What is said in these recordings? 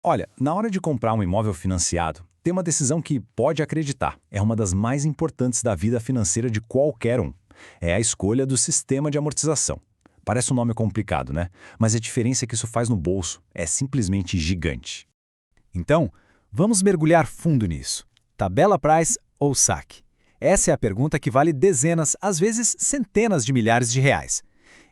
Olha, na hora de comprar um imóvel financiado, tem uma decisão que, pode acreditar, é uma das mais importantes da vida financeira de qualquer um. É a escolha do sistema de amortização. Parece um nome complicado, né? Mas a diferença que isso faz no bolso é simplesmente gigante. Então, vamos mergulhar fundo nisso. Tabela Price ou saque? Essa é a pergunta que vale dezenas, às vezes centenas de milhares de reais.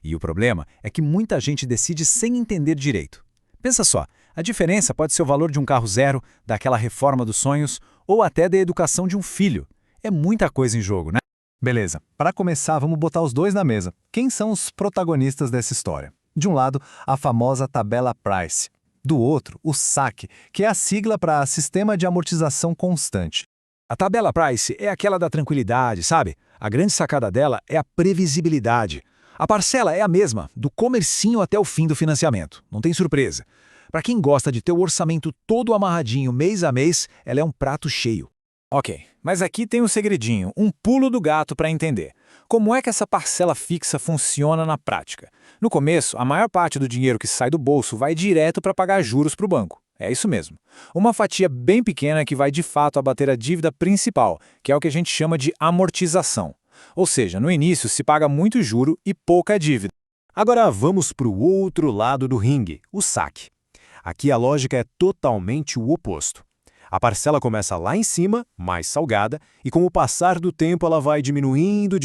E o problema é que muita gente decide sem entender direito. Pensa só, a diferença pode ser o valor de um carro zero, daquela reforma dos sonhos, ou até da educação de um filho. É muita coisa em jogo, né? Beleza, para começar, vamos botar os dois na mesa. Quem são os protagonistas dessa história? De um lado, a famosa tabela Price. Do outro, o SAC, que é a sigla para Sistema de Amortização Constante. A tabela Price é aquela da tranquilidade, sabe? A grande sacada dela é a previsibilidade. A parcela é a mesma, do comecinho até o fim do financiamento. Não tem surpresa. Para quem gosta de ter o orçamento todo amarradinho mês a mês, ela é um prato cheio. Ok, mas aqui tem um segredinho, um pulo do gato para entender. Como é que essa parcela fixa funciona na prática? No começo, a maior parte do dinheiro que sai do bolso vai direto para pagar juros para o banco. É isso mesmo. Uma fatia bem pequena que vai de fato abater a dívida principal, que é o que a gente chama de amortização. Ou seja, no início se paga muito juro e pouca dívida. Agora vamos para o outro lado do ringue, o saque. Aqui a lógica é totalmente o oposto. A parcela começa lá em cima, mais salgada, e com o passar do tempo ela vai diminuindo,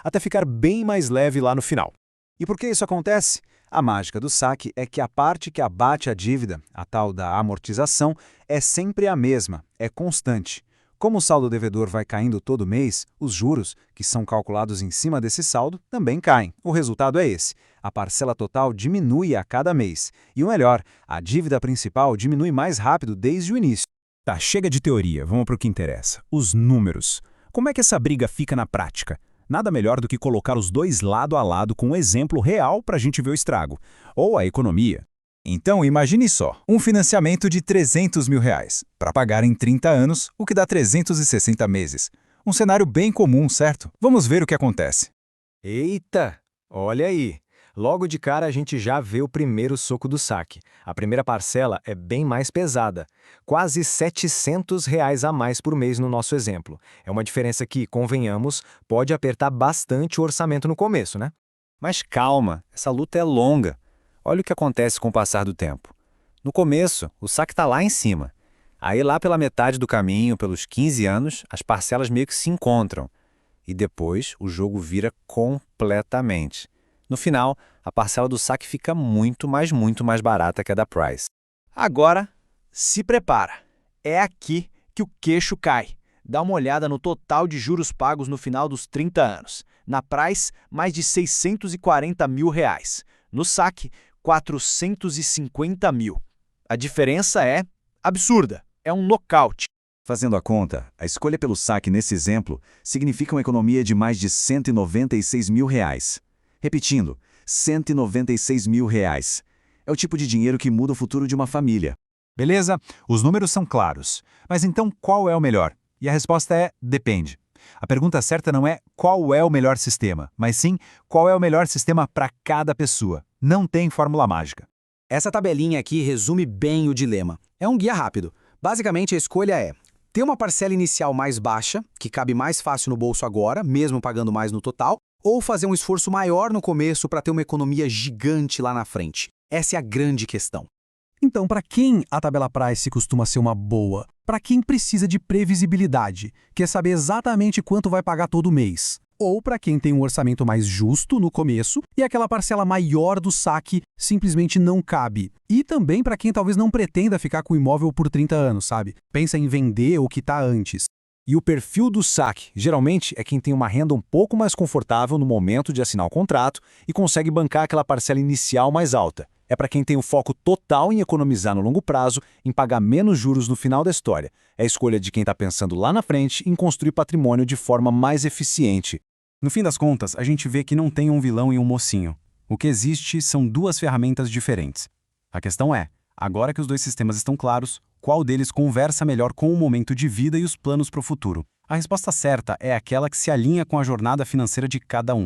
até ficar bem mais leve lá no final. E por que isso acontece? A mágica do saque é que a parte que abate a dívida, a tal da amortização, é sempre a mesma, é constante. Como o saldo devedor vai caindo todo mês, os juros, que são calculados em cima desse saldo, também caem. O resultado é esse. A parcela total diminui a cada mês. E o melhor, a dívida principal diminui mais rápido desde o início. Tá, chega de teoria, vamos para o que interessa. Os números. Como é que essa briga fica na prática? Nada melhor do que colocar os dois lado a lado com um exemplo real para a gente ver o estrago. Ou a economia. Então, imagine só, um financiamento de R$300 mil, para pagar em 30 anos, o que dá 360 meses. Um cenário bem comum, certo? Vamos ver o que acontece. Eita, olha aí. Logo de cara a gente já vê o primeiro soco do saque. A primeira parcela é bem mais pesada, quase R$700 a mais por mês no nosso exemplo. É uma diferença que, convenhamos, pode apertar bastante o orçamento no começo, né? Mas calma, essa luta é longa. Olha o que acontece com o passar do tempo. No começo, o saque está lá em cima. Aí lá pela metade do caminho, pelos 15 anos, as parcelas meio que se encontram. E depois o jogo vira completamente. No final, a parcela do saque fica muito mais barata que a da Price. Agora, se prepara. É aqui que o queixo cai. Dá uma olhada no total de juros pagos no final dos 30 anos. Na Price, mais de R$640 mil. No saque, 450 mil. A diferença é absurda. É um nocaute. Fazendo a conta, a escolha pelo saque nesse exemplo significa uma economia de mais de R$196 mil. Repetindo, R$196 mil. É o tipo de dinheiro que muda o futuro de uma família. Beleza? Os números são claros. Mas então qual é o melhor? E a resposta é depende. A pergunta certa não é qual é o melhor sistema, mas sim qual é o melhor sistema para cada pessoa. Não tem fórmula mágica. Essa tabelinha aqui resume bem o dilema. É um guia rápido. Basicamente, a escolha é ter uma parcela inicial mais baixa, que cabe mais fácil no bolso agora, mesmo pagando mais no total, ou fazer um esforço maior no começo para ter uma economia gigante lá na frente. Essa é a grande questão. Então, para quem a tabela Price costuma ser uma boa? Para quem precisa de previsibilidade, quer saber exatamente quanto vai pagar todo mês? Ou para quem tem um orçamento mais justo no começo e aquela parcela maior do saque simplesmente não cabe. E também para quem talvez não pretenda ficar com o imóvel por 30 anos, sabe? Pensa em vender ou quitar antes. E o perfil do saque, geralmente, é quem tem uma renda um pouco mais confortável no momento de assinar o contrato e consegue bancar aquela parcela inicial mais alta. É para quem tem o foco total em economizar no longo prazo, em pagar menos juros no final da história. É a escolha de quem está pensando lá na frente em construir patrimônio de forma mais eficiente. No fim das contas, a gente vê que não tem um vilão e um mocinho. O que existe são duas ferramentas diferentes. A questão é, agora que os dois sistemas estão claros, qual deles conversa melhor com o momento de vida e os planos para o futuro? A resposta certa é aquela que se alinha com a jornada financeira de cada um.